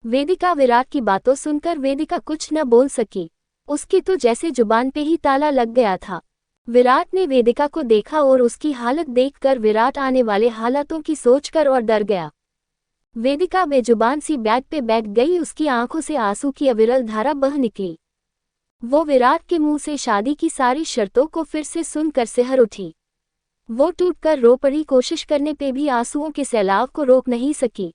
वेदिका विराट की बातों सुनकर वेदिका कुछ न बोल सकी। उसकी तो जैसे जुबान पे ही ताला लग गया था। विराट ने वेदिका को देखा और उसकी हालत देखकर विराट आने वाले हालातों की सोचकर और डर गया। वेदिका बेजुबान सी बेड पे बैठ गई, उसकी आंखों से आंसू की अविरल धारा बह निकली। वो विराट के मुंह से शादी की सारी शर्तों को फिर से सुनकर सिहर उठी। वो टूटकर रो पड़ी, कोशिश करने पे भी आंसुओं के सैलाब को रोक नहीं सकी।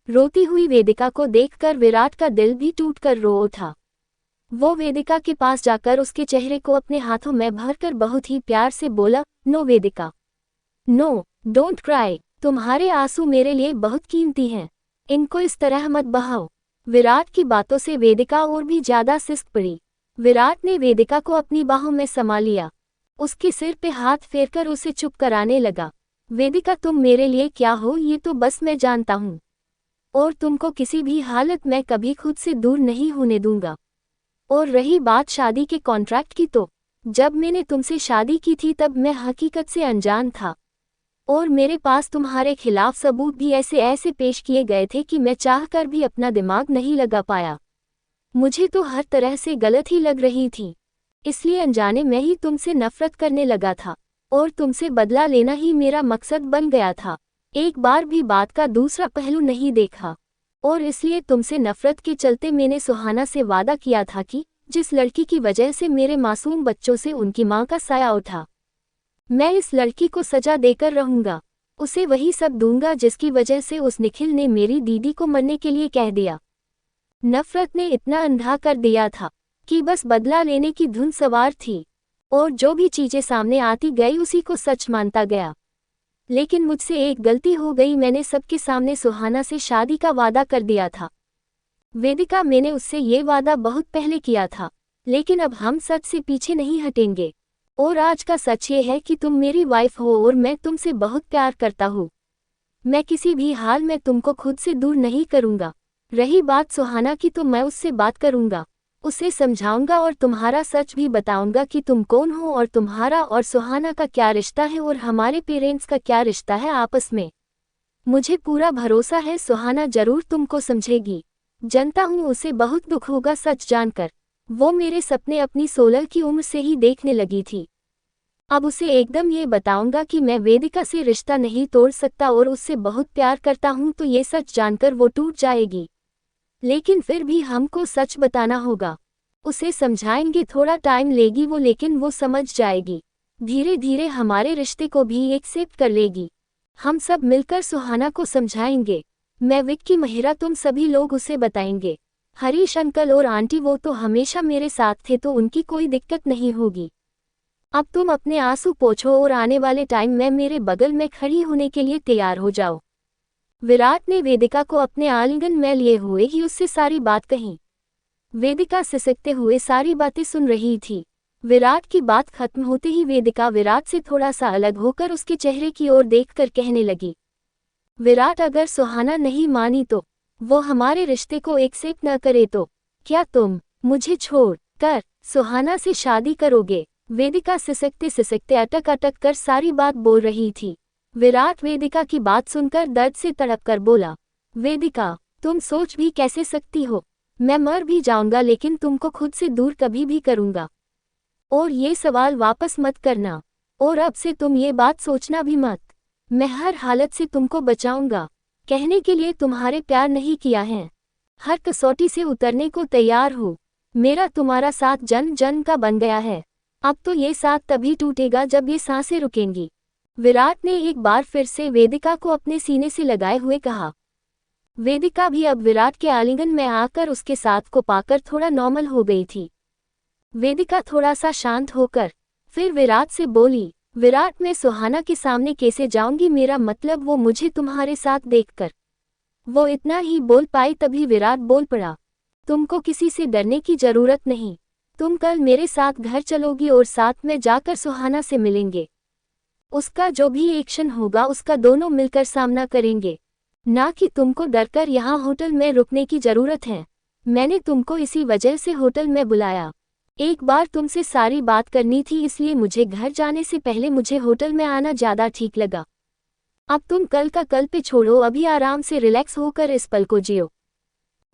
रोती हुई वेदिका को देखकर विराट का दिल भी टूटकर रो उठा। वो वेदिका के पास जाकर उसके चेहरे को अपने हाथों में भरकर बहुत ही प्यार से बोला, no Vedika, no, don't cry. तुम्हारे आंसू मेरे लिए बहुत कीमती हैं, इनको इस तरह मत बहाओ। विराट की बातों से वेदिका और भी ज्यादा सिसक पड़ी। विराट ने वेदिका को अपनी बाहों में समा लिया, उसके सिर पे हाथ फेरकर उसे चुप कराने लगा। वेदिका, तुम मेरे लिए क्या हो ये तो बस मैं जानता हूँ, और तुमको किसी भी हालत में कभी खुद से दूर नहीं होने दूंगा। और रही बात शादी के कॉन्ट्रैक्ट की, तो जब मैंने तुमसे शादी की थी तब मैं हकीकत से अनजान था, और मेरे पास तुम्हारे खिलाफ सबूत भी ऐसे ऐसे पेश किए गए थे कि मैं चाहकर भी अपना दिमाग नहीं लगा पाया। मुझे तो हर तरह से गलत ही लग रही थी, इसलिए अनजाने में ही तुमसे नफरत करने लगा था, और तुमसे बदला लेना ही मेरा मकसद बन गया था। एक बार भी बात का दूसरा पहलू नहीं देखा, और इसलिए तुमसे नफरत के चलते मैंने सुहाना से वादा किया था कि जिस लड़की की वजह से मेरे मासूम बच्चों से उनकी मां का साया उठा, मैं इस लड़की को सजा देकर रहूंगा, उसे वही सब दूंगा जिसकी वजह से उस निखिल ने मेरी दीदी को मरने के लिए कह दिया। नफरत ने इतना अंधा कर दिया था कि बस बदला लेने की धुन सवार थी, और जो भी चीजें सामने आती गई उसी को सच मानता गया। लेकिन मुझसे एक गलती हो गई, मैंने सबके सामने सुहाना से शादी का वादा कर दिया था। वेदिका, मैंने उससे ये वादा बहुत पहले किया था, लेकिन अब हम सच से पीछे नहीं हटेंगे। और आज का सच ये है कि तुम मेरी वाइफ हो और मैं तुमसे बहुत प्यार करता हूँ। मैं किसी भी हाल में तुमको खुद से दूर नहीं करूँगा। रही बात सुहाना की, तो मैं उससे बात करूँगा, उसे समझाऊंगा और तुम्हारा सच भी बताऊंगा कि तुम कौन हो और तुम्हारा और सुहाना का क्या रिश्ता है और हमारे पेरेंट्स का क्या रिश्ता है आपस में। मुझे पूरा भरोसा है सुहाना जरूर तुमको समझेगी। जानता हूँ उसे बहुत दुख होगा सच जानकर। वो मेरे सपने अपनी 16 की उम्र से ही देखने लगी थी। अब उसे एकदम ये बताऊंगा कि मैं वेदिका से रिश्ता नहीं तोड़ सकता और उससे बहुत प्यार करता हूँ, तो ये सच जानकर वो टूट जाएगी। लेकिन फिर भी हमको सच बताना होगा। उसे समझाएंगे, थोड़ा टाइम लेगी वो, लेकिन वो समझ जाएगी। धीरे धीरे हमारे रिश्ते को भी एक्सेप्ट कर लेगी। हम सब मिलकर सुहाना को समझाएंगे। मैं, विक्की, महिरा, तुम सभी लोग उसे बताएंगे। हरीश अंकल और आंटी वो तो हमेशा मेरे साथ थे, तो उनकी कोई दिक्कत नहीं होगी। अब तुम अपने आंसू पोंछो और आने वाले टाइम में मेरे बगल में खड़ी होने के लिए तैयार हो जाओ। विराट ने वेदिका को अपने आलिंगन में लिए हुए ही उससे सारी बात कही। वेदिका सिसकते हुए सारी बातें सुन रही थी। विराट की बात खत्म होते ही वेदिका विराट से थोड़ा सा अलग होकर उसके चेहरे की ओर देखकर कहने लगी, विराट, अगर सुहाना नहीं मानी तो, वो हमारे रिश्ते को एक्सेप्ट न करे तो क्या तुम मुझे छोड़ कर सुहाना से शादी करोगे? वेदिका सिसकते सिसकते अटक अटक कर सारी बात बोल रही थी। विराट वेदिका की बात सुनकर दर्द से तड़प कर बोला, वेदिका, तुम सोच भी कैसे सकती हो? मैं मर भी जाऊंगा लेकिन तुमको खुद से दूर कभी भी करूंगा, और ये सवाल वापस मत करना, और अब से तुम ये बात सोचना भी मत। मैं हर हालत से तुमको बचाऊंगा। कहने के लिए तुम्हारे प्यार नहीं किया है, हर कसौटी से उतरने को तैयार हूँ। मेरा तुम्हारा साथ जन्म जन्म का बन गया है। अब तो ये साथ तभी टूटेगा जब ये सांसें रुकेंगी। विराट ने एक बार फिर से वेदिका को अपने सीने से लगाए हुए कहा। वेदिका भी अब विराट के आलिंगन में आकर उसके साथ को पाकर थोड़ा नॉर्मल हो गई थी। वेदिका थोड़ा सा शांत होकर फिर विराट से बोली, विराट, मैं सुहाना के सामने कैसे जाऊंगी? मेरा मतलब वो मुझे तुम्हारे साथ देखकर। वो इतना ही बोल पाई तभी विराट बोल पड़ा, तुमको किसी से डरने की जरूरत नहीं। तुम कल मेरे साथ घर चलोगी और साथ में जाकर सुहाना से मिलेंगे। उसका जो भी एक्शन होगा उसका दोनों मिलकर सामना करेंगे, ना कि तुमको डरकर यहाँ होटल में रुकने की जरूरत है। मैंने तुमको इसी वजह से होटल में बुलाया। एक बार तुमसे सारी बात करनी थी, इसलिए मुझे घर जाने से पहले मुझे होटल में आना ज़्यादा ठीक लगा। अब तुम कल का कल पे छोड़ो, अभी आराम से रिलैक्स होकर इस पल को जियो।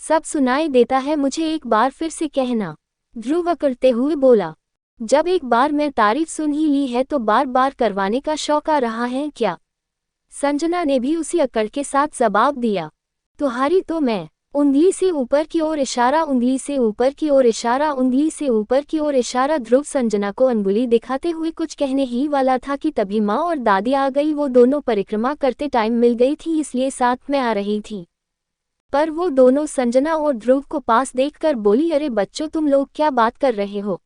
सब सुनाई देता है, मुझे एक बार फिर से कहना, ध्रुव अकड़ते हुए बोला। जब एक बार मैं तारीफ सुन ही ली है तो बार बार करवाने का शौक आ रहा है क्या? संजना ने भी उसी अकड़ के साथ जवाब दिया। तुम्हारी तो मैं। उंगली से ऊपर की ओर इशारा, उंगली से ऊपर की ओर इशारा, उंगली से ऊपर की ओर इशारा। ध्रुव संजना को अंगुली दिखाते हुए कुछ कहने ही वाला था कि तभी माँ और दादी आ गई। वो दोनों परिक्रमा करते टाइम मिल गई थी, इसलिए साथ में आ रही थी। पर वो दोनों संजना और ध्रुव को पास देखकर बोली, अरे बच्चों, तुम लोग क्या बात कर रहे हो?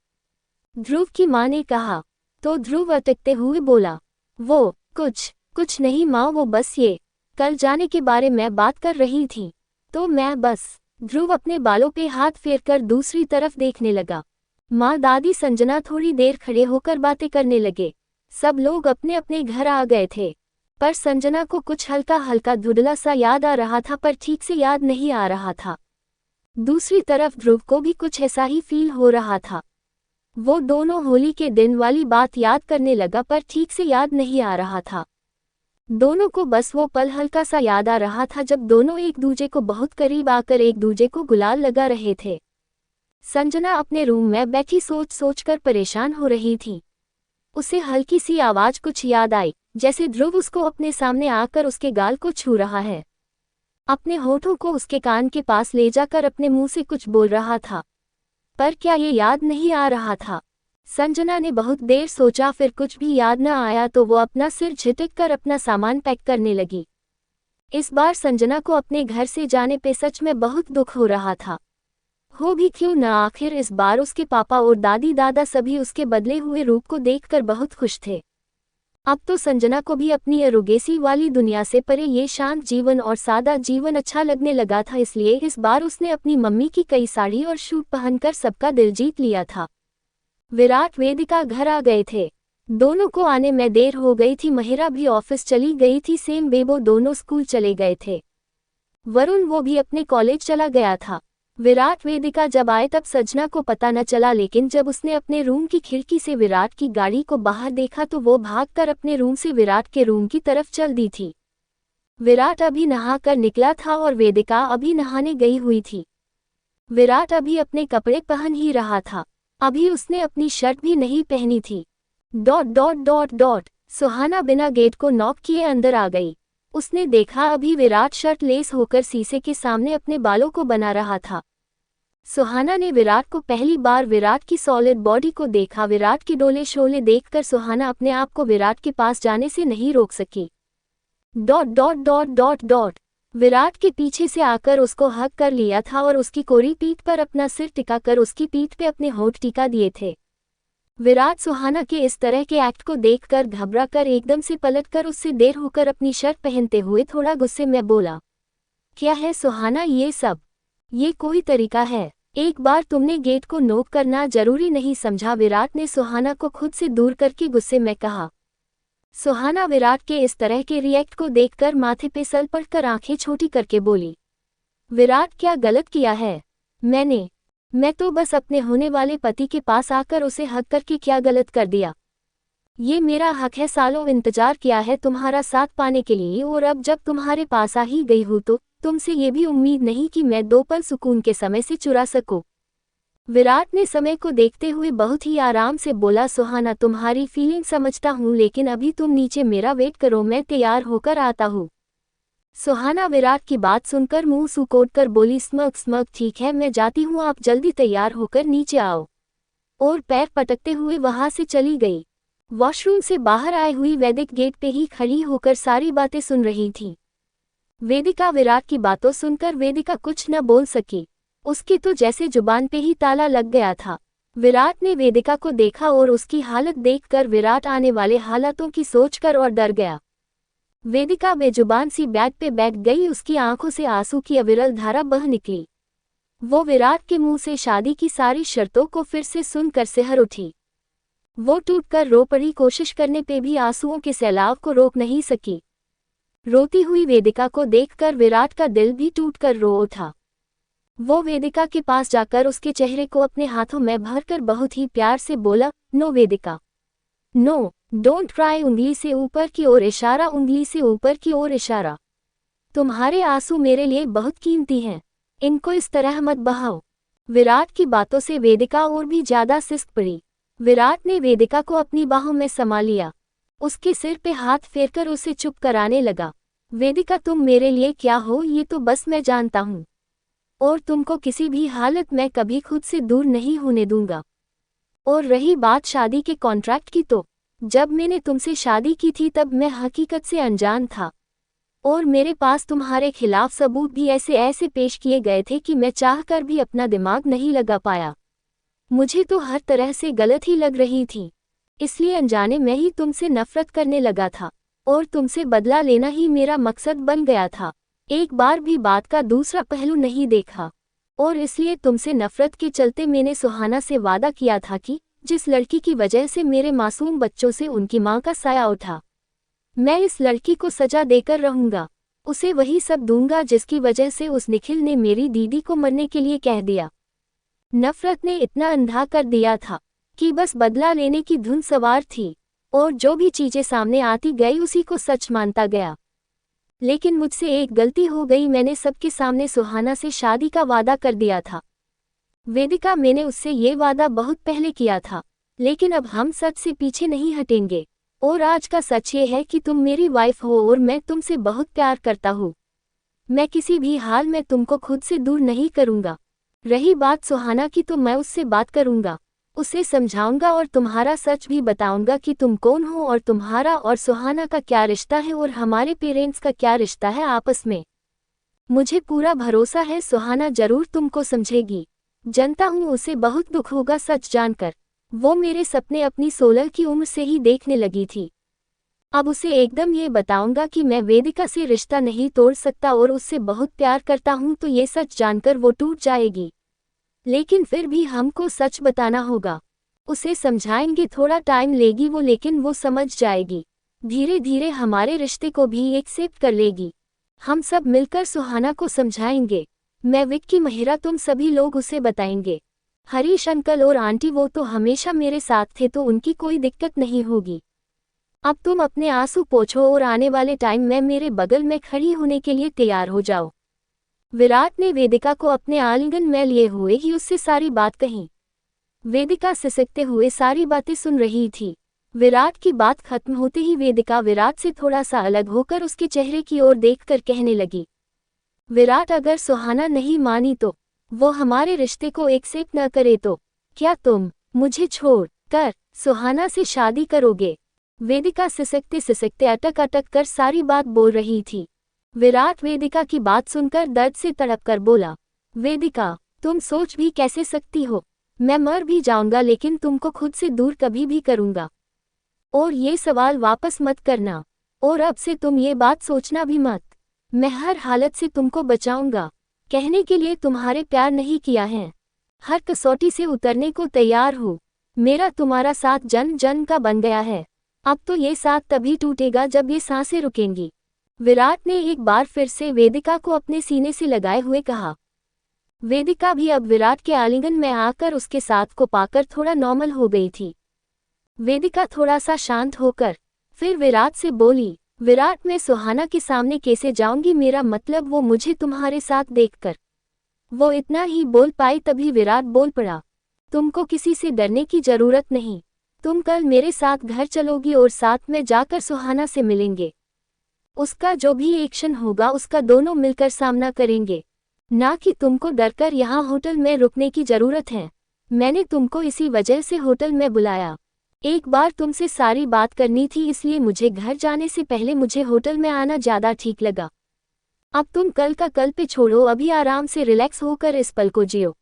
ध्रुव की माँ ने कहा। तो ध्रुव अटकते हुए बोला, वो कुछ नहीं माँ, वो बस ये कल जाने के बारे में बात कर रही थी, तो मैं बस। ध्रुव अपने बालों पे हाथ फेरकर दूसरी तरफ देखने लगा। माँ दादी संजना थोड़ी देर खड़े होकर बातें करने लगे। सब लोग अपने अपने घर आ गए थे, पर संजना को कुछ हल्का हल्का धुंधला सा याद आ रहा था, पर ठीक से याद नहीं आ रहा था। दूसरी तरफ ध्रुव को भी कुछ ऐसा ही फील हो रहा था। वो दोनों होली के दिन वाली बात याद करने लगा, पर ठीक से याद नहीं आ रहा था। दोनों को बस वो पल हल्का सा याद आ रहा था जब दोनों एक दूजे को बहुत करीब आकर एक दूजे को गुलाल लगा रहे थे। संजना अपने रूम में बैठी सोच सोचकर परेशान हो रही थी। उसे हल्की सी आवाज कुछ याद आई, जैसे ध्रुव उसको अपने सामने आकर उसके गाल को छू रहा है, अपने होठों को उसके कान के पास ले जाकर अपने मुंह से कुछ बोल रहा था। पर क्या ये याद नहीं आ रहा था? संजना ने बहुत देर सोचा, फिर कुछ भी याद न आया तो वो अपना सिर झटक कर अपना सामान पैक करने लगी। इस बार संजना को अपने घर से जाने पे सच में बहुत दुख हो रहा था। हो भी क्यों न, आखिर इस बार उसके पापा और दादी दादा सभी उसके बदले हुए रूप को देखकर बहुत खुश थे। अब तो संजना को भी अपनी अरोगेसी वाली दुनिया से परे ये शांत जीवन और सादा जीवन अच्छा लगने लगा था, इसलिए इस बार उसने अपनी मम्मी की कई साड़ी और सूट पहनकर सबका दिल जीत लिया था। विराट वेदिका घर आ गए थे। दोनों को आने में देर हो गई थी। महिरा भी ऑफिस चली गई थी, सेम बेबो दोनों स्कूल चले गए थे। वरुण वो भी अपने कॉलेज चला गया था। विराट वेदिका जब आए तब संजना को पता न चला, लेकिन जब उसने अपने रूम की खिड़की से विराट की गाड़ी को बाहर देखा तो वो भागकर अपने रूम से विराट के रूम की तरफ चल दी थी। विराट अभी नहाकर निकला था और वेदिका अभी नहाने गई हुई थी। विराट अभी अपने कपड़े पहन ही रहा था, अभी उसने अपनी शर्ट भी नहीं पहनी थी। ... सुहाना बिना गेट को नॉक किए अंदर आ गई। उसने देखा अभी विराट शर्ट लेस होकर शीशे के सामने अपने बालों को बना रहा था। सुहाना ने विराट को पहली बार विराट की सॉलिड बॉडी को देखा। विराट की डोले शोले देखकर सुहाना अपने आप को विराट के पास जाने से नहीं रोक सकी। ... विराट के पीछे से आकर उसको हग कर लिया था और उसकी कोरी पीठ पर अपना सिर टिकाकर उसकी पीठ पे अपने होंठ टिका दिए थे। विराट सुहाना के इस तरह के एक्ट को देखकर घबरा कर एकदम से पलटकर उससे देर होकर अपनी शर्ट पहनते हुए थोड़ा गुस्से में बोला, क्या है सुहाना ये सब? ये कोई तरीका है? एक बार तुमने गेट को नॉक करना जरूरी नहीं समझा? विराट ने सुहाना को खुद से दूर करके गुस्से में कहा। सुहाना विराट के इस तरह के रिएक्ट को देखकर माथे पे सर पड़कर आंखें छोटी करके बोली, विराट क्या गलत किया है? मैं तो बस अपने होने वाले पति के पास आकर उसे हक करके क्या गलत कर दिया? ये मेरा हक है, सालों इंतजार किया है तुम्हारा साथ पाने के लिए, और अब जब तुम्हारे पास आ ही गई हूँ तो तुमसे ये भी उम्मीद नहीं कि मैं 2 पल सुकून के समय से चुरा सकूं। विराट ने समय को देखते हुए बहुत ही आराम से बोला, सुहाना तुम्हारी फीलिंग समझता हूँ, लेकिन अभी तुम नीचे मेरा वेट करो, मैं तैयार होकर आता हूँ। सुहाना विराट की बात सुनकर मुंह सुकोड़कर बोली, स्मग ठीक है, मैं जाती हूँ, आप जल्दी तैयार होकर नीचे आओ। और पैर पटकते हुए वहां से चली गई। वॉशरूम से बाहर आई हुई वैदिक गेट पे ही खड़ी होकर सारी बातें सुन रही थी। वेदिका विराट की बातों सुनकर वेदिका कुछ न बोल सकी। उसकी तो जैसे जुबान पे ही ताला लग गया था। विराट ने वेदिका को देखा और उसकी हालत देखकर विराट आने वाले हालातों की सोचकर और डर गया। वेदिका बेजुबान सी बेड पे बैठ गई, उसकी आंखों से आंसू की अविरल धारा बह निकली। वो विराट के मुंह से शादी की सारी शर्तों को फिर से सुनकर सिहर उठी। वो टूटकर रो पड़ी, कोशिश करने पे भी आंसुओं के सैलाब को रोक नहीं सकी। रोती हुई वेदिका को देखकर विराट का दिल भी टूटकर रो उठा। वो वेदिका के पास जाकर उसके चेहरे को अपने हाथों में भरकर बहुत ही प्यार से बोला, no Vedika, no, don't cry. उंगली से ऊपर की ओर इशारा, उंगली से ऊपर की ओर इशारा। तुम्हारे आंसू मेरे लिए बहुत कीमती हैं। इनको इस तरह मत बहाओ। विराट की बातों से वेदिका और भी ज्यादा सिसक पड़ी। विराट ने वेदिका को अपनी बाहों में समा लिया, उसके सिर पे हाथ फेरकर उसे चुप कराने लगा। वेदिका, तुम मेरे लिए क्या हो ये तो बस मैं जानता हूँ, और तुमको किसी भी हालत में कभी खुद से दूर नहीं होने दूंगा। और रही बात शादी के कॉन्ट्रैक्ट की, तो जब मैंने तुमसे शादी की थी तब मैं हकीकत से अनजान था, और मेरे पास तुम्हारे खिलाफ सबूत भी ऐसे ऐसे पेश किए गए थे कि मैं चाहकर भी अपना दिमाग नहीं लगा पाया। मुझे तो हर तरह से गलत ही लग रही थी, इसलिए अनजाने में ही तुमसे नफरत करने लगा था, और तुमसे बदला लेना ही मेरा मकसद बन गया था। एक बार भी बात का दूसरा पहलू नहीं देखा, और इसलिए तुमसे नफरत के चलते मैंने सुहाना से वादा किया था कि जिस लड़की की वजह से मेरे मासूम बच्चों से उनकी मां का साया उठा, मैं इस लड़की को सजा देकर रहूंगा। उसे वही सब दूंगा जिसकी वजह से उस निखिल ने मेरी दीदी को मरने के लिए कह दिया। नफरत ने इतना अंधा कर दिया था कि बस बदला लेने की धुन सवार थी, और जो भी चीजें सामने आती गई उसी को सच मानता गया। लेकिन मुझसे एक गलती हो गई, मैंने सबके सामने सुहाना से शादी का वादा कर दिया था। वेदिका, मैंने उससे ये वादा बहुत पहले किया था, लेकिन अब हम सच से पीछे नहीं हटेंगे, और आज का सच ये है कि तुम मेरी वाइफ हो और मैं तुमसे बहुत प्यार करता हूँ। मैं किसी भी हाल में तुमको खुद से दूर नहीं करूँगा। रही बात सुहाना की, तो मैं उससे बात करूँगा, उसे समझाऊंगा और तुम्हारा सच भी बताऊंगा कि तुम कौन हो और तुम्हारा और सुहाना का क्या रिश्ता है और हमारे पेरेंट्स का क्या रिश्ता है आपस में। मुझे पूरा भरोसा है सुहाना जरूर तुमको समझेगी। जानता हूँ उसे बहुत दुख होगा सच जानकर। वो मेरे सपने अपनी 16 की उम्र से ही देखने लगी थी। अब उसे एकदम ये बताऊंगा कि मैं वेदिका से रिश्ता नहीं तोड़ सकता और उससे बहुत प्यार करता हूँ, तो ये सच जानकर वो टूट जाएगी। लेकिन फिर भी हमको सच बताना होगा। उसे समझाएंगे, थोड़ा टाइम लेगी वो, लेकिन वो समझ जाएगी। धीरे धीरे हमारे रिश्ते को भी एक्सेप्ट कर लेगी। हम सब मिलकर सुहाना को समझाएंगे। मैं, विक्की, महिरा, तुम सभी लोग उसे बताएंगे। हरीश अंकल और आंटी वो तो हमेशा मेरे साथ थे, तो उनकी कोई दिक्कत नहीं होगी। अब तुम अपने आंसू पोंछो और आने वाले टाइम में मेरे बगल में खड़ी होने के लिए तैयार हो जाओ। विराट ने वेदिका को अपने आलिंगन में लिए हुए ही उससे सारी बात कही। वेदिका सिसकते हुए सारी बातें सुन रही थी। विराट की बात खत्म होते ही वेदिका विराट से थोड़ा सा अलग होकर उसके चेहरे की ओर देखकर कहने लगी, विराट, अगर सुहाना नहीं मानी तो वो हमारे रिश्ते को एक्सेप्ट न करे तो क्या तुम मुझे छोड़ कर सुहाना से शादी करोगे? वेदिका सिसकते सिसकते अटक अटक कर सारी बात बोल रही थी। विराट वेदिका की बात सुनकर दर्द से तड़प कर बोला, वेदिका, तुम सोच भी कैसे सकती हो? मैं मर भी जाऊंगा लेकिन तुमको खुद से दूर कभी भी करूंगा, और ये सवाल वापस मत करना, और अब से तुम ये बात सोचना भी मत। मैं हर हालत से तुमको बचाऊंगा। कहने के लिए तुम्हारे प्यार नहीं किया है, हर कसौटी से उतरने को तैयार हूँ। मेरा तुम्हारा साथ जन्म जन्म का बन गया है। अब तो ये साथ तभी टूटेगा जब ये सांसें रुकेंगी। विराट ने एक बार फिर से वेदिका को अपने सीने से लगाए हुए कहा। वेदिका भी अब विराट के आलिंगन में आकर उसके साथ को पाकर थोड़ा नॉर्मल हो गई थी। वेदिका थोड़ा सा शांत होकर फिर विराट से बोली, विराट, मैं सुहाना के सामने कैसे जाऊंगी? मेरा मतलब वो मुझे तुम्हारे साथ देखकर। वो इतना ही बोल पाई तभी विराट बोल पड़ा, तुमको किसी से डरने की जरूरत नहीं। तुम कल मेरे साथ घर चलोगी और साथ में जाकर सुहाना से मिलेंगे। उसका जो भी एक्शन होगा उसका दोनों मिलकर सामना करेंगे, ना कि तुमको डरकर यहाँ होटल में रुकने की जरूरत है। मैंने तुमको इसी वजह से होटल में बुलाया। एक बार तुमसे सारी बात करनी थी, इसलिए मुझे घर जाने से पहले मुझे होटल में आना ज़्यादा ठीक लगा। अब तुम कल का कल पे छोड़ो, अभी आराम से रिलैक्स होकर इस पल को जियो।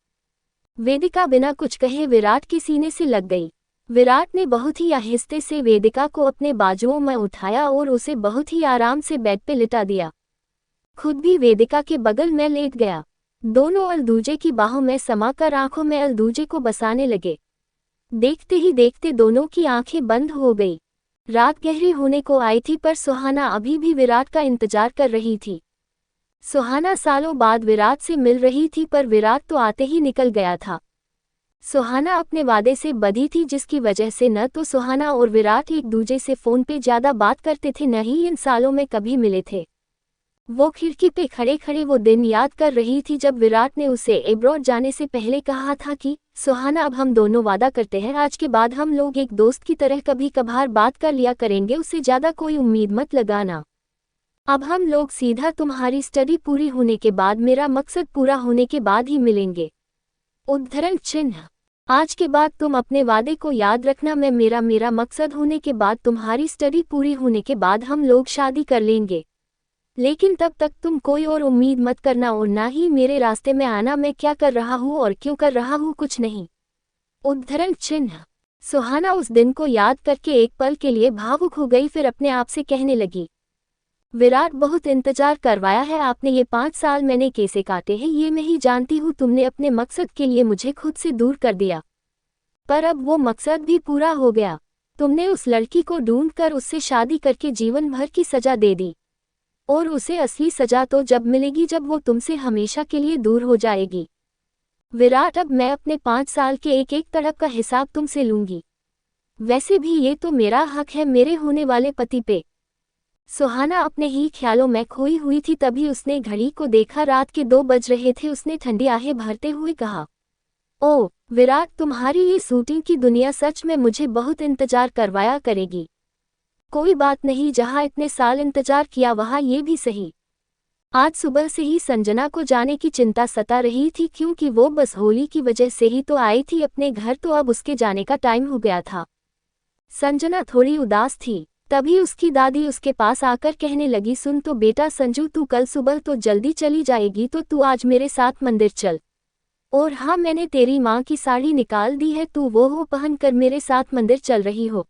वेदिका बिना कुछ कहे विराट के सीने से लग गई। विराट ने बहुत ही आहिस्ते से वेदिका को अपने बाजुओं में उठाया और उसे बहुत ही आराम से बेड पे लिटा दिया। खुद भी वेदिका के बगल में लेट गया। दोनों अलदूजे की बाहों में समाकर आंखों में अलदूजे को बसाने लगे। देखते ही देखते दोनों की आंखें बंद हो गई। रात गहरी होने को आई थी, पर सुहाना अभी भी विराट का इंतजार कर रही थी। सुहाना सालों बाद विराट से मिल रही थी, पर विराट तो आते ही निकल गया था। सुहाना अपने वादे से बंधी थी, जिसकी वजह से न तो सुहाना और विराट एक दूजे से फोन पे ज्यादा बात करते थे, न ही इन सालों में कभी मिले थे। वो खिड़की पे खड़े खड़े वो दिन याद कर रही थी जब विराट ने उसे एब्रॉड जाने से पहले कहा था कि सुहाना, अब हम दोनों वादा करते हैं, आज के बाद हम लोग एक दोस्त की तरह कभी कभार बात कर लिया करेंगे, उससे ज्यादा कोई उम्मीद मत लगाना। अब हम लोग सीधा तुम्हारी स्टडी पूरी होने के बाद, मेरा मकसद पूरा होने के बाद ही मिलेंगे। उद्धरण चिन्ह। आज के बाद तुम अपने वादे को याद रखना। मैं मेरा मकसद होने के बाद, तुम्हारी स्टडी पूरी होने के बाद हम लोग शादी कर लेंगे, लेकिन तब तक तुम कोई और उम्मीद मत करना और ना ही मेरे रास्ते में आना। मैं क्या कर रहा हूँ और क्यों कर रहा हूँ, कुछ नहीं। उद्धरण चिन्ह। सुहाना उस दिन को याद करके एक पल के लिए भावुक हो गई, फिर अपने आप से कहने लगी, विराट, बहुत इंतजार करवाया है आपने। ये 5 साल मैंने कैसे काटे हैं ये मैं ही जानती हूँ। तुमने अपने मकसद के लिए मुझे खुद से दूर कर दिया, पर अब वो मकसद भी पूरा हो गया। तुमने उस लड़की को ढूंढकर उससे शादी करके जीवन भर की सजा दे दी, और उसे असली सजा तो जब मिलेगी जब वो तुमसे हमेशा के लिए दूर हो जाएगी। विराट, अब मैं अपने 5 साल के एक एक तड़प का हिसाब तुमसे लूंगी। वैसे भी ये तो मेरा हक है मेरे होने वाले पति पे। सुहाना अपने ही ख्यालों में खोई हुई थी, तभी उसने घड़ी को देखा, रात के 2 बज रहे थे। उसने ठंडी आहें भरते हुए कहा, ओ विराट, तुम्हारी ये शूटिंग की दुनिया सच में मुझे बहुत इंतजार करवाया करेगी। कोई बात नहीं, जहाँ इतने साल इंतजार किया वहाँ ये भी सही। आज सुबह से ही संजना को जाने की चिंता सता रही थी, क्योंकि वो बस होली की वजह से ही तो आई थी अपने घर, तो अब उसके जाने का टाइम हो गया था। संजना थोड़ी उदास थी, तभी उसकी दादी उसके पास आकर कहने लगी, सुन तो बेटा संजू, तू कल सुबह तो जल्दी चली जाएगी, तो तू आज मेरे साथ मंदिर चल। और हाँ, मैंने तेरी माँ की साड़ी निकाल दी है, तू वो पहनकर मेरे साथ मंदिर चल रही हो।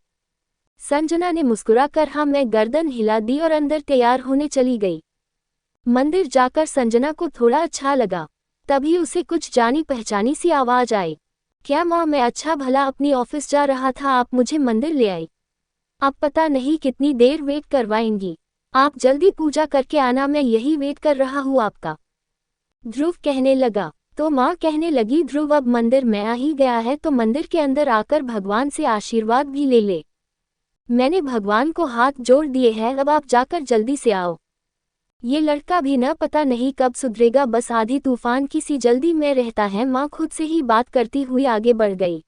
संजना ने मुस्कुराकर हाँ मैं गर्दन हिला दी और अंदर तैयार होने चली गई। मंदिर जाकर संजना को थोड़ा अच्छा लगा, तभी उसे कुछ जानी पहचानी सी आवाज आई, क्या माँ, मैं अच्छा भला अपनी ऑफिस जा रहा था, आप मुझे मंदिर ले आई। अब पता नहीं कितनी देर वेट करवाएंगी, आप जल्दी पूजा करके आना, मैं यही वेट कर रहा हूँ आपका। ध्रुव कहने लगा। तो माँ कहने लगी, ध्रुव अब मंदिर में आ ही गया है तो मंदिर के अंदर आकर भगवान से आशीर्वाद भी ले ले। मैंने भगवान को हाथ जोड़ दिए हैं, अब आप जाकर जल्दी से आओ। ये लड़का भी न पता नहीं कब सुधरेगा, बस आधी तूफान की सी जल्दी में रहता है। माँ खुद से ही बात करती हुई आगे बढ़ गई।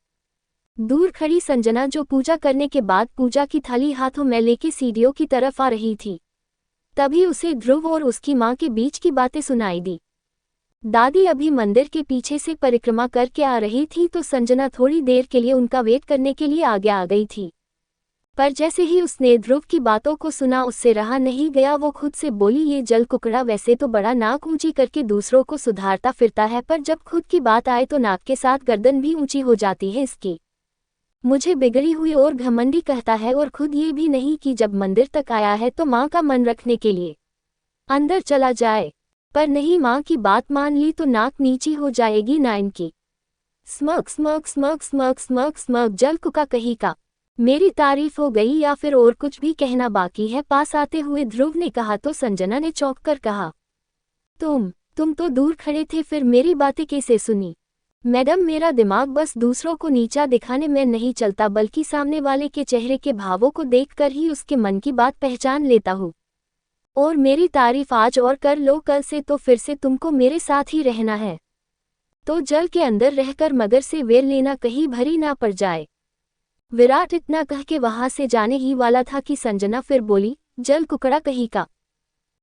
दूर खड़ी संजना, जो पूजा करने के बाद पूजा की थाली हाथों में लेके सीढ़ियों की तरफ आ रही थी, तभी उसे ध्रुव और उसकी माँ के बीच की बातें सुनाई दी। दादी अभी मंदिर के पीछे से परिक्रमा करके आ रही थी, तो संजना थोड़ी देर के लिए उनका वेट करने के लिए आगे आ गई थी। पर जैसे ही उसने ध्रुव की बातों को सुना, उससे रहा नहीं गया। वो खुद से बोली, ये जल कुकड़ा वैसे तो बड़ा नाक ऊंची करके दूसरों को सुधारता फिरता है, पर जब खुद की बात आए तो नाक के साथ गर्दन भी ऊंची हो जाती है इसकी। मुझे बिगड़ी हुई और घमंडी कहता है, और खुद ये भी नहीं कि जब मंदिर तक आया है तो माँ का मन रखने के लिए अंदर चला जाए, पर नहीं, माँ की बात मान ली तो नाक नीची हो जाएगी ना इनकी। स्मक स्मक स्मक स्मक स्मक स्मक, जल कुका कहीं का। मेरी तारीफ हो गई या फिर और कुछ भी कहना बाकी है? पास आते हुए ध्रुव ने कहा तो संजना ने चौंक कर कहा, तुम तो दूर खड़े थे, फिर मेरी बातें कैसे सुनी? मैडम, मेरा दिमाग बस दूसरों को नीचा दिखाने में नहीं चलता, बल्कि सामने वाले के चेहरे के भावों को देखकर ही उसके मन की बात पहचान लेता हूँ। और मेरी तारीफ आज और कर लो, कल से तो फिर से तुमको मेरे साथ ही रहना है। तो जल के अंदर रहकर मगर से वेर लेना कहीं भरी ना पड़ जाए। विराट इतना कह के वहां से जाने ही वाला था कि संजना फिर बोली, जल कुकड़ा कहीं का।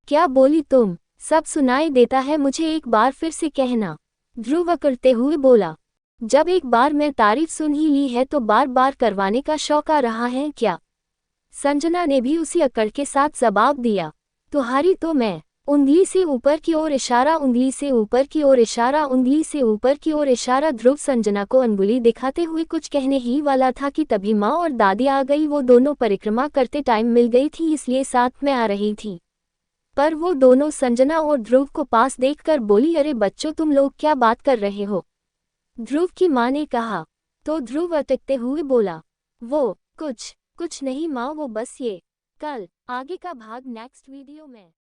क्या बोली तुम? सब सुनाई देता है, मुझे एक बार फिर से कहना। ध्रुव अकड़ते हुए बोला, जब एक बार मैं तारीफ सुन ही ली है तो बार बार करवाने का शौक आ रहा है क्या? संजना ने भी उसी अकड़ के साथ जवाब दिया, तुम्हारी तो मैं। उंगली से ऊपर की ओर इशारा, उंगली से ऊपर की ओर इशारा, उंगली से ऊपर की ओर इशारा। ध्रुव संजना को अंगुली दिखाते हुए कुछ कहने ही वाला था कि तभी माँ और दादी आ गई। वो दोनों परिक्रमा करते टाइम मिल गई थी, इसलिए साथ में आ रही थी। पर वो दोनों संजना और ध्रुव को पास देखकर बोली, अरे बच्चों, तुम लोग क्या बात कर रहे हो? ध्रुव की माँ ने कहा। तो ध्रुव अटकते हुए बोला, वो कुछ नहीं माँ, वो बस ये। कल आगे का भाग नेक्स्ट वीडियो में।